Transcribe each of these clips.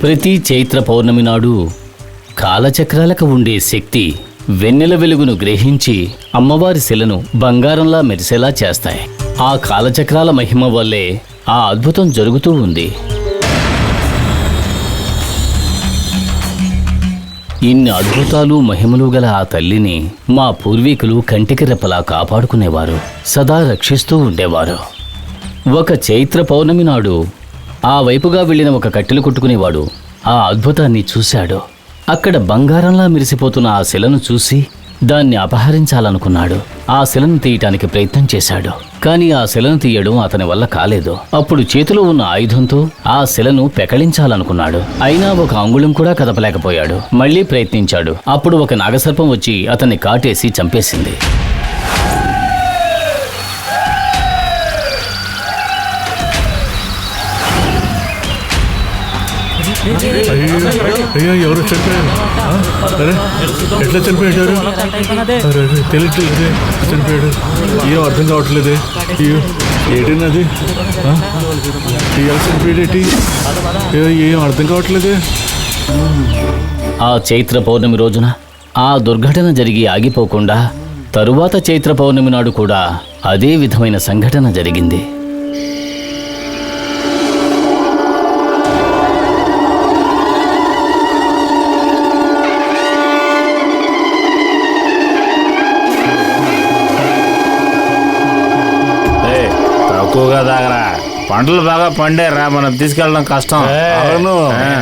ప్రతి చైత్ర పౌర్ణమి నాడు కాలచక్రాలకు ఉండే శక్తి వెన్నెల వెలుగును గ్రహించి అమ్మవారి శిలను బంగారంలా మెరిసేలా చేస్తాయి. ఆ కాలచక్రాల మహిమ వల్లే ఆ అద్భుతం జరుగుతూ ఉంది. ఇన్ని అద్భుతాలు మహిమలు గల ఆ తల్లిని మా పూర్వీకులు కంటికి రెప్పలా కాపాడుకునేవారు, సదా రక్షిస్తూ ఉండేవారు. ఒక చైత్ర పౌర్ణమి నాడు ఆ వైపుగా వెళ్ళిన ఒక కట్టెలు కొట్టుకునేవాడు ఆ అద్భుతాన్ని చూశాడు. అక్కడ బంగారంలా మెరిసిపోతున్న ఆ శిలను చూసి దాన్ని అపహరించాలనుకున్నాడు. ఆ శిలను తీయటానికి ప్రయత్నం చేశాడు, కానీ ఆ శిలను తీయడం అతని వల్ల కాలేదు. అప్పుడు చేతిలో ఉన్న ఆయుధంతో ఆ శిలను పెకళించాలనుకున్నాడు. అయినా ఒక అంగుళం కూడా కదపలేకపోయాడు. మళ్లీ ప్రయత్నించాడు. అప్పుడు ఒక నాగసర్పం వచ్చి అతన్ని కాటేసి చంపేసింది. అయ్యో ఎవరు చనిపోయారు? ఎట్లా చనిపోయాడు? తెలియట్లేదు, చనిపోయాడు. ఏం అర్థం కావట్లేదే. అయ్యో ఏంటండి అది? ఎలా చనిపోయాడేటి? ఏం అర్థం కావట్లేదే. ఆ చైత్ర పౌర్ణమి రోజున ఆ దుర్ఘటన జరిగి ఆగిపోకుండా తరువాత చైత్ర పౌర్ణమి నాడు కూడా అదే విధమైన సంఘటన జరిగింది. ఎక్కువగా తాగరా, పంటలు బాగా పండేరా, మనం తీసుకెళ్ళడం కష్టం. అవును,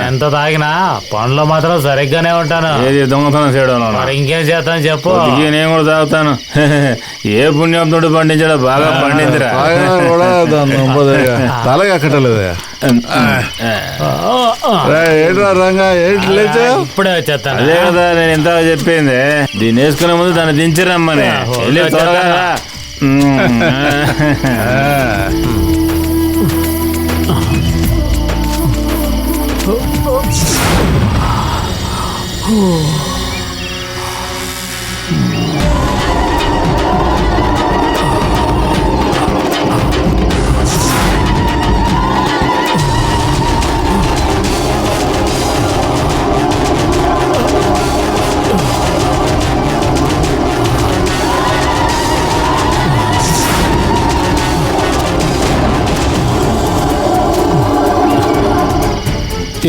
ఎంత తాగినా పండ్లు మాత్రం సరిగ్గానే ఉంటాను. ఏది దొంగతనం చేయడం? మరి ఇంకేం చేస్తాను చెప్పు. నేను కూడా తాగుతాను. ఏ పుణ్యంతుడు పండించాడో బాగా పండిందిరా. తలగా కట్టలేదు. ఇప్పుడే వచ్చేస్తాను. అదే కదా నేను ఇంత చెప్పింది. దీన్ని వేసుకునే ముందు దాన్ని దించిరమ్మని. త్వరగా రా.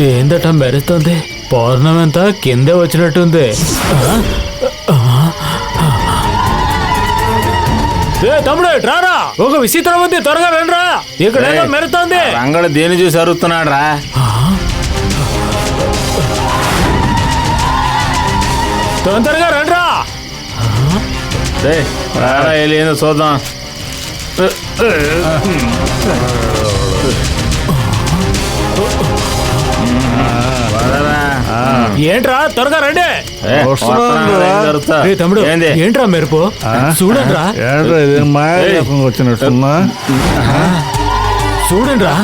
ఏందట మెరుస్తుంది? పౌర్ణమి అంతా కిందే వచ్చినట్టుంది. తమ్ముడు రారా, ఒక విచిత్రం ఉంది, త్వరగా రండిరా. ఇక్కడ ఏదో మెరుతుంది. రంగడు దేని చూసి అరుస్తున్నాడు రా. తొందరగా రండిరా. ఏందో చూద్దాం. ఏంట్రా, త్వరగా రండి. తమ్ముడు ఏంట్రా మెరుపు? చూడండి రా. వచ్చినట్టున్నా చూడండి రా.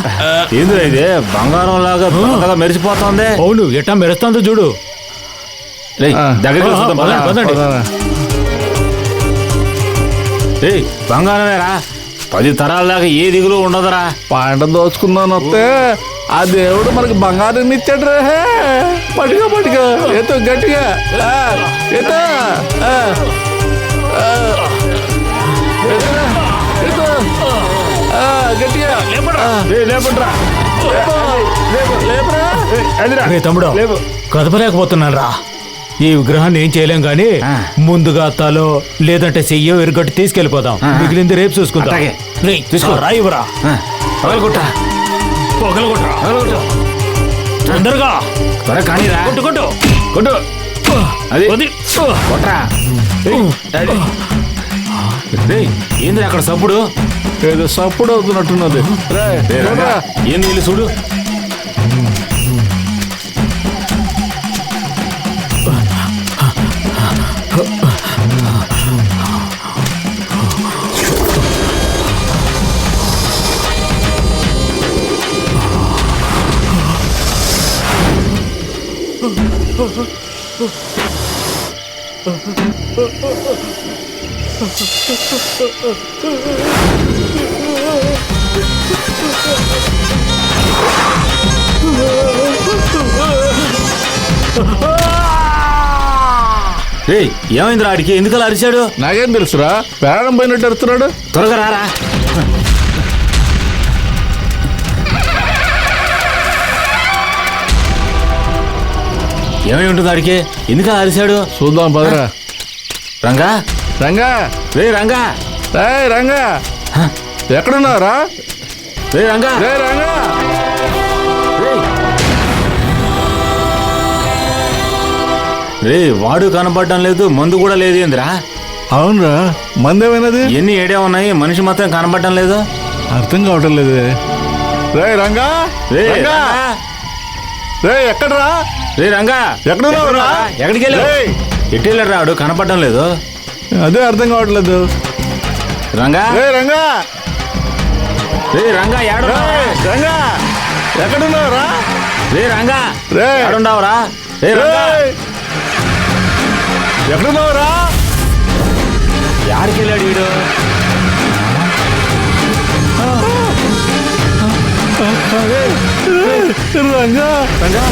ఏంద్రా ఇది? బంగారం లాగా మెరిసిపోతుంది. అవును, ఎట్టా మెరుస్తుందో చూడు. బంగారమేరా, 10 తరాల దాకా ఏ దిగులు ఉండదురా. పంట దోచుకుందాని వస్తే ఆ దేవుడు మనకి బంగారం ఇచ్చాడు రే. పట్టుగా పట్టుగా ఏతో గట్టిగా ఏతో గట్టిగా తమ్ముడు కదపలేకపోతున్నాను రా. ఈ విగ్రహాన్ని ఏం చేయలేం గాని ముందుగా తలో లేదంటే చెయ్యో ఎరుగట్టి తీసుకెళ్లిపోదాం. మిగిలింది రేపు చూసుకుందాం. తీసుకో రాయివరా. తొందరగా కొట్టు కొట్టు కొట్టు. ఏంది అక్కడ సప్పుడు? ఏదో సప్పుడు అవుతున్నట్టున్నది. ఏం నీళ్ళు చూడు. రే ఏమైందిరా ఆడికి ఎందుకు అలా అరిచాడు? నాకేం తెలుసురా, ప్రాణం పోయినట్టు అరుతున్నాడు. త్వరగా రారా. ఏమై ఉంటుంది ఆడికి? ఎందుకు అలా అరిచాడు? చూద్దాం పదరా. రంగా, రంగా, రే రంగా, రంగా ఎక్కడున్నావురా? రే రంగా, రే రంగా, రే వాడు కనపడటం లేదు, మందు కూడా లేదు ఏందిరా? అవునరా, మందేమైనది? ఎన్ని ఏడే ఉన్నాయి, మనిషి మాత్రం కనపడటం లేదు. అర్థం కావటం లేదు. రే రంగా, రే రంగా, రే ఎక్కడరా? రే రంగా, ఎక్కడున్నావురా? ఎక్కడికి వెళ్ళావు? ఎటు వెళ్ళాడు రాడు, కనపడటం లేదు. అదే అర్థం కావట్లేదు. రంగా, రే రంగా, రే రంగా, ఏడు రంగా ఎక్కడున్నావురా? రే రంగా, రే ఏడుండవురా? రే రంగా, ఎక్కడున్నావురా? యాడికి వెళ్ళాడు వీడు? రంగా, రంగా,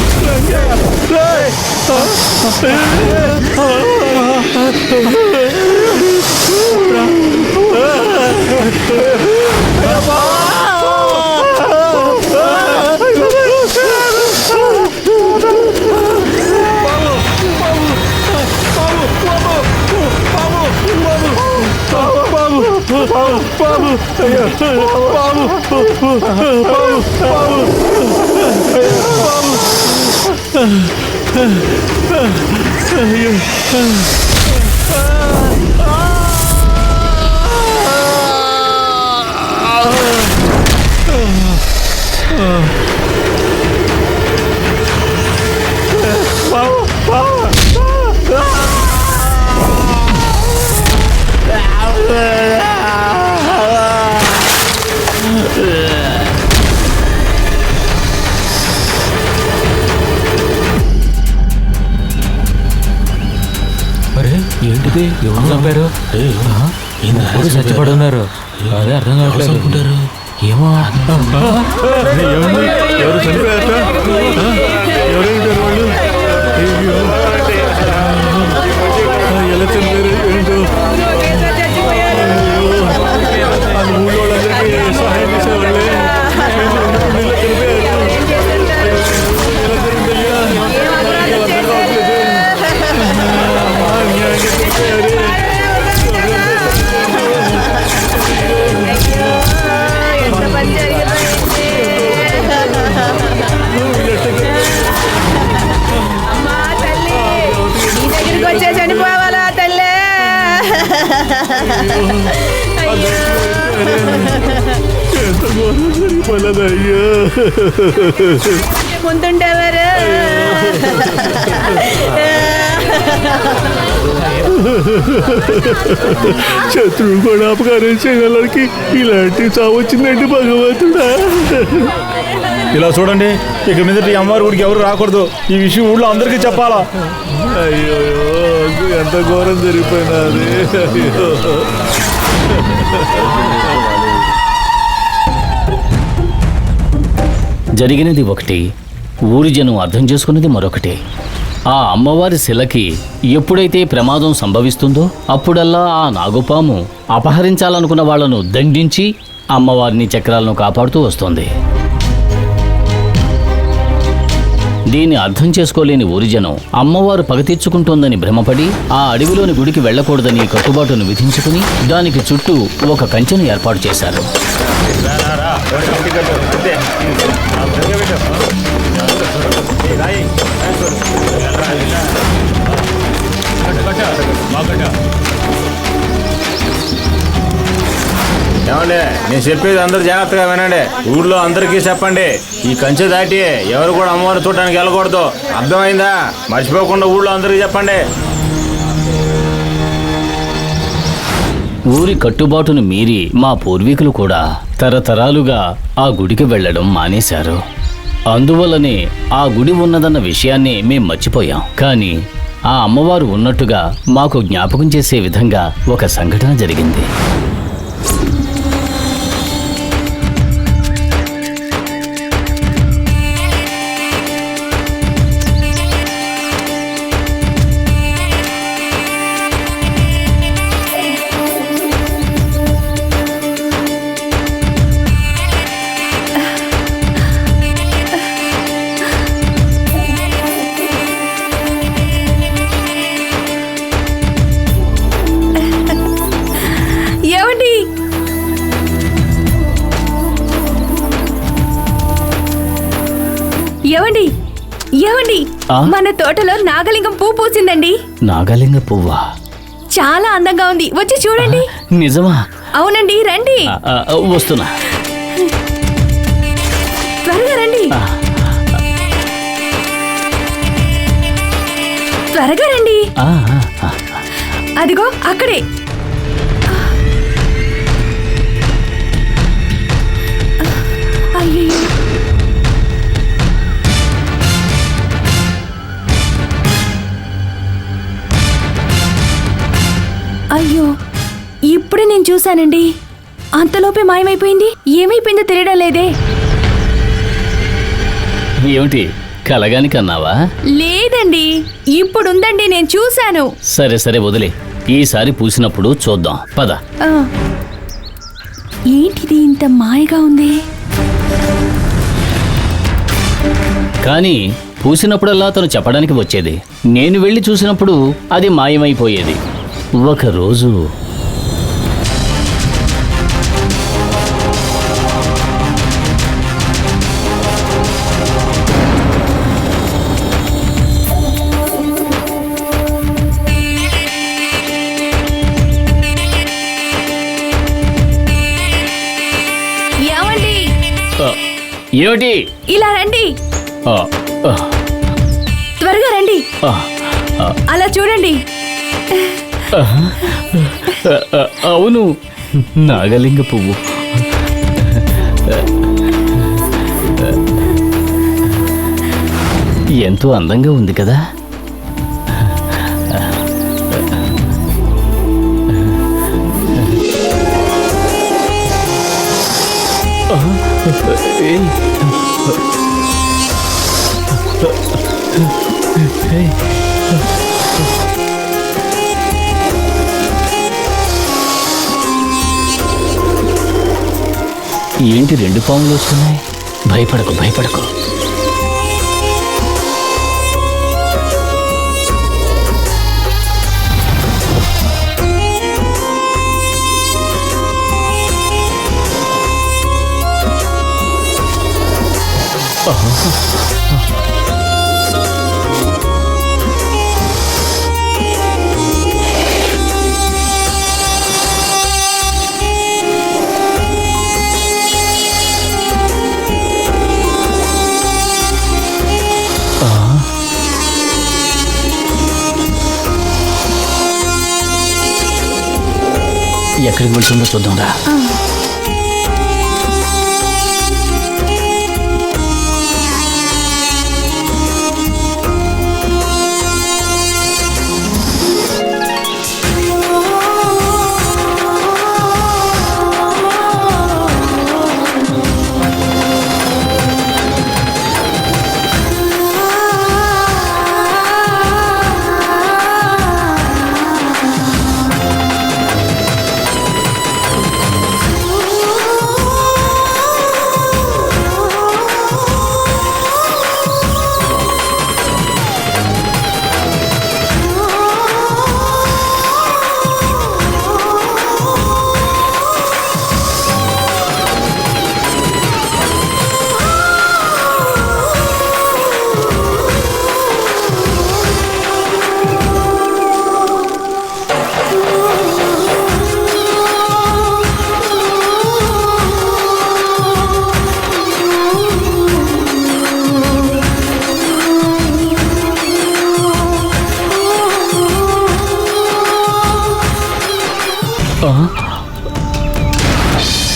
ఏంటిది? ఎవరు చంపారు? ఎవరు చచ్చిపడి ఉన్నారు? అదే అర్థం కావట్లేదు. ఏమో ఎవరు చనిపోయారట? ఎవరైంటారు వాళ్ళు? ఎలా చనిపోయారు ఏంటో? ఊళ్ళో వాళ్ళందరికీ సహాయం చేసేవాళ్ళే చనిపోవాలా తల్లే? ముందుండేవారు శత్రువు కూడా అపకారం చేయగలకి ఇలాంటి చావు వచ్చిందండి భగవంతుడా. ఇలా చూడండి, ఇక మీదట ఈ అమ్మవారి ఊరికి ఎవరు రాకూడదు. ఈ విషయం ఊళ్ళో అందరికీ చెప్పాలా? అయ్యో ఎంత ఘోరం జరిగిపోయినది. అయ్యో జరిగినది ఒకటి, ఊరి జనం అర్థం చేసుకున్నది మరొకటి. ఆ అమ్మవారి శిలకి ఎప్పుడైతే ప్రమాదం సంభవిస్తుందో అప్పుడల్లా ఆ నాగుపాము అపహరించాలనుకున్న వాళ్లను దండించి అమ్మవారిని చక్రాలను కాపాడుతూ వస్తోంది. దీన్ని అర్థం చేసుకోలేని ఊరి జనం అమ్మవారు పగ తీర్చుకుంటోందని భ్రమపడి ఆ అడవిలోని గుడికి వెళ్లకూడదని కట్టుబాటును విధించుకుని దానికి చుట్టూ ఒక కంచెను ఏర్పాటు చేశారు. ఏమండి, నేను చెప్పేది అందరు జాగ్రత్తగా వినండి. ఊర్లో అందరికీ చెప్పండి, ఈ కంచె దాటి ఎవరు కూడా అమ్మవారిని చూడటానికి వెళ్ళకూడదు. అర్థమైందా? మర్చిపోకుండా ఊళ్ళో అందరికీ చెప్పండి. ఊరి కట్టుబాటును మీరి మా పూర్వీకులు కూడా తరతరాలుగా ఆ గుడికి వెళ్ళడం మానేశారు. అందువల్లనే ఆ గుడి ఉన్నదన్న విషయాన్ని మేం మర్చిపోయాం. కానీ ఆ అమ్మవారు ఉన్నట్టుగా మాకు జ్ఞాపకం చేసే విధంగా ఒక సంఘటన జరిగింది. ఆ? మన తోటలో నాగలింగం పువ్వు పూసిందండి. నాగలింగ పువ్వా? చాలా అందంగా ఉంది, వచ్చి చూడండి. నిజమా? అవునండి, రండి. వస్తున్నా. త్వరగా రండి. త్వరగా రండి. అదిగో అక్కడే. అయ్యో, అయ్యో, ఇప్పుడే నేను చూశానండి. అంతలోపే మాయమైపోయింది. ఏమైపోయిందో తెలియడం లేదే. ఏమిటి, కలగాని కన్నావా? లేదండి, ఇప్పుడుందండి, నేను చూశాను. సరే సరే వదిలే, ఈసారి పూసినప్పుడు చూద్దాం పద. ఆ, ఏంటిది ఇంత మాయగా ఉంది? కానీ పూసినప్పుడల్లా తను చెప్పడానికి వచ్చేది. నేను వెళ్ళి చూసినప్పుడు అది మాయమైపోయేది. ఒకరోజు ఏమండి, ఏమిటి? ఇలా రండి. ఆ, ఆ, త్వరగా రండి. ఆ, అలా చూడండి. అవును, నాగలింగ పువ్వు. ఎంతో అందంగా ఉంది కదా. ఏంటి రెండు పాములు వస్తున్నాయి? భయపడకు భయపడకు. ఎక్కడికి వెళ్తుందో చూద్దాంరా.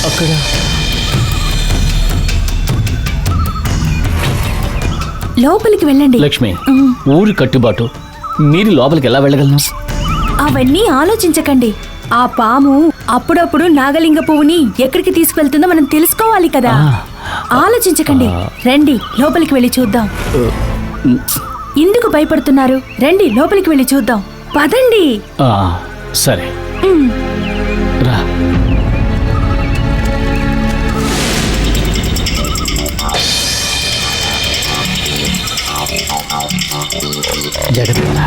అక్కడ లోపలికి వెళ్ళండి. లక్ష్మి, ఊరి కట్టుబాటు మీరు లోపలికి ఎలా వెళ్ళగలను? అవన్నీ ఆలోచించకండి. ఆ పాము అప్పుడప్పుడు నాగలింగ పువ్వుని ఎక్కడికి తీసుకువెళ్తుందో మనం తెలుసుకోవాలి కదా. ఆలోచించకండి, రండి లోపలికి వెళ్ళి చూద్దాం. ఎందుకు భయపడుతున్నారు? రండి లోపలికి వెళ్ళి చూద్దాం. పదండి. సరే రా. జగదీరా.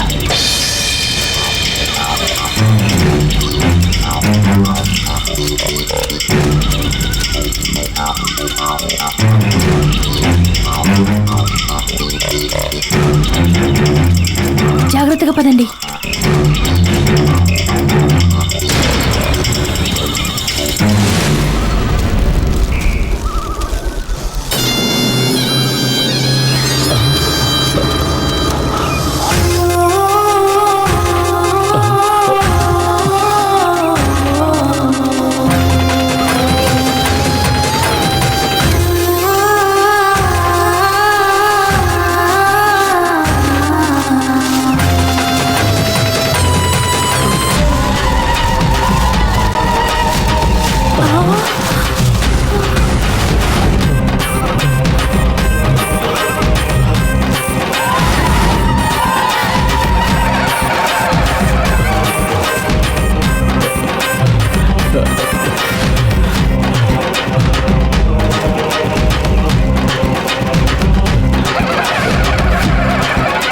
జాగ్రత్తగా పదండి.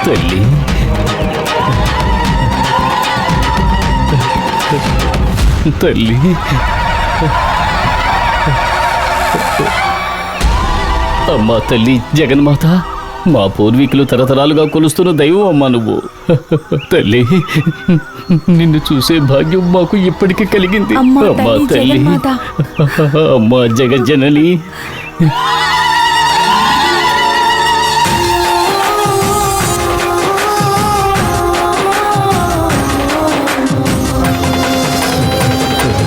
తల్లి, తల్లి, అమ్మా తల్లి జగన్మాత, మా పూర్వీకులు తరతరాలుగా కొలుస్తున్న దైవం అమ్మా నువ్వు. తల్లి, నిన్ను చూసే భాగ్యం మాకు ఇప్పటికీ కలిగింది. అమ్మా అమ్మా తల్లి తల్లి, జగన్మాత. అమ్మా జగజ్జనని.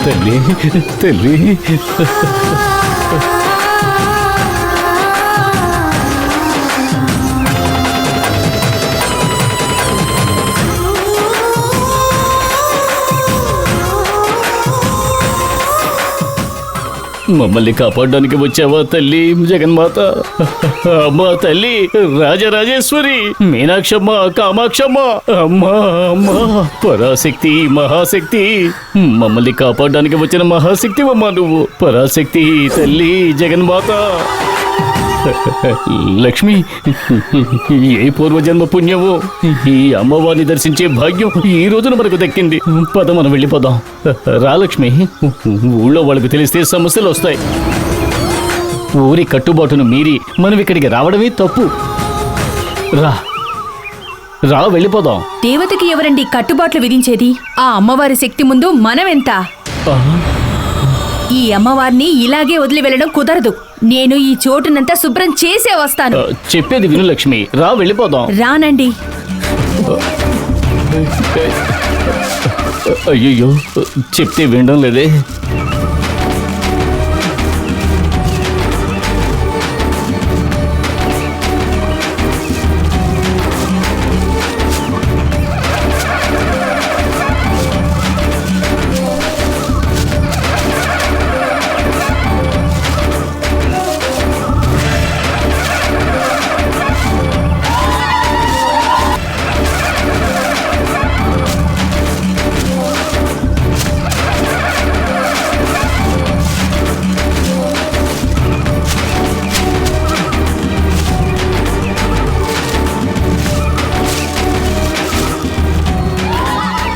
తల్లి, తల్లి, మమ్మల్ని కాపాడడానికి వచ్చావా తల్లి జగన్మాత? అమ్మా తల్లి రాజరాజేశ్వరి, మీనాక్షమ్మ, కామాక్షమ్మ, అమ్మా అమ్మా పరాశక్తి, మహాశక్తి, మమ్మల్ని కాపాడడానికి వచ్చిన మహాశక్తి అమ్మా నువ్వు. పరాశక్తి తల్లి జగన్మాత. లక్ష్మి, ఏ పూర్వజన్మ పుణ్యమో ఈ అమ్మవారిని దర్శించే భాగ్యం ఈ రోజున మనకు దక్కింది. పద, మనం వెళ్ళిపోదాం. రా లక్ష్మి, ఊళ్ళో వాళ్ళకు తెలిస్తే సమస్యలు వస్తాయి. ఊరి కట్టుబాటును మీరి మనం ఇక్కడికి రావడమే తప్పు. రా రా వెళ్ళిపోదాం. దేవతకి ఎవరండి కట్టుబాట్లు విధించేది? ఆ అమ్మవారి శక్తి ముందు మనం ఎంత? ఈ అమ్మవారిని ఇలాగే వదిలి వెళ్ళడం కుదరదు. నేను ఈ చోటునంతా శుభ్రం చేసే వస్తాను. చెప్పేది విను లక్ష్మి, రా వెళ్ళిపోదాం. రానండి. అయ్యో, చెప్తే వినడం లేదే.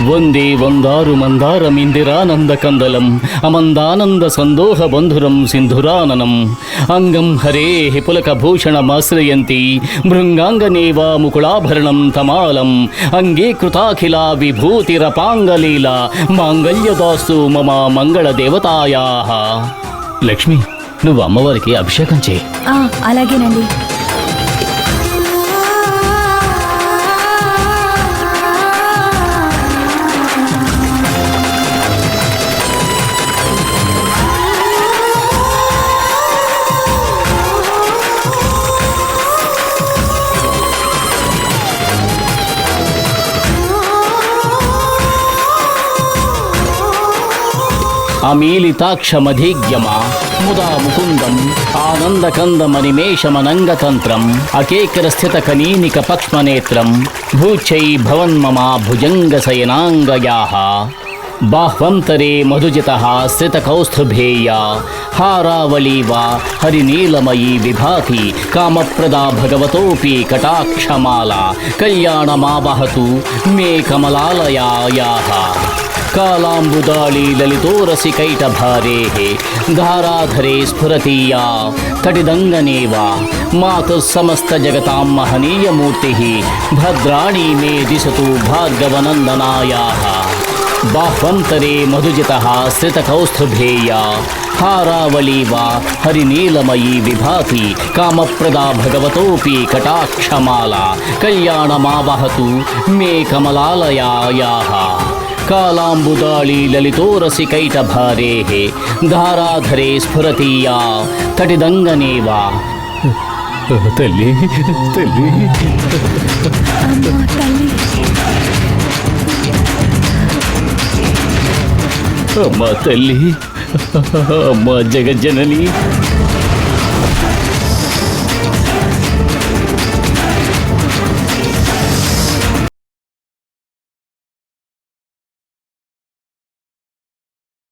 వందే వందారు మందారమిందిరానంద కందలం అమందానంద సందోహ బంధురం సింధురాననం అంగం హరే పులక భూషణమాశ్రయంతి భృంగాంగనేవా ముకుళాభరణం తమాలం అంగే కృతాఖిలా విభూతిరపాంగలీలా మాంగళ్యదాస్తు మమ మంగళ దేవతాయాః. లక్ష్మి, నువ్వు అమ్మవారికి అభిషేకం చేయి. అలాగేనండి. అమీలితాక్షమధిగ్యమా ముదా ముకుందం ఆనందకందమనిమేషమనంగతంత్రం అకేకరస్థిత కనీనిక పక్ష్మనేత్రం భూచై భవన్మమ భుజంగశయనాంగయాః బాహ్వంతరే మధుజితః శ్రితకౌస్తుభేయ హారావళీవా హరినీలమయీ విభాతి కామప్రదా భగవతోపి కటాక్షమాలా కళ్యాణమావహతు మే కమలాలయాయాః. కాళాంబుదాళీ లలితోరసికైటభారేః ధారాధరే స్ఫురతీయా తటిదంగనేవా మాతు సమస్త జగతాం మహనీయమూర్తిః భద్రాణి మే దిశతు భార్గవనందనాయాః బాహ్వంతరే మధుజితః శ్రితకౌస్తుభేయా హారావళీ వా హరినీలమయీ విభాతి కామప్రదా భగవతోపి కటాక్షమాలా కళ్యాణమావహతు మే కమలాలయాయాః కాళాంబుదాళీ లలితోరసికైటభారేః ధారాధరే స్ఫురతీయా తటిదంగనేవా. తల్లి తల్లి అమ్మా తల్లి, అమ్మ తల్లి, అమ్మ జగజ్జనని,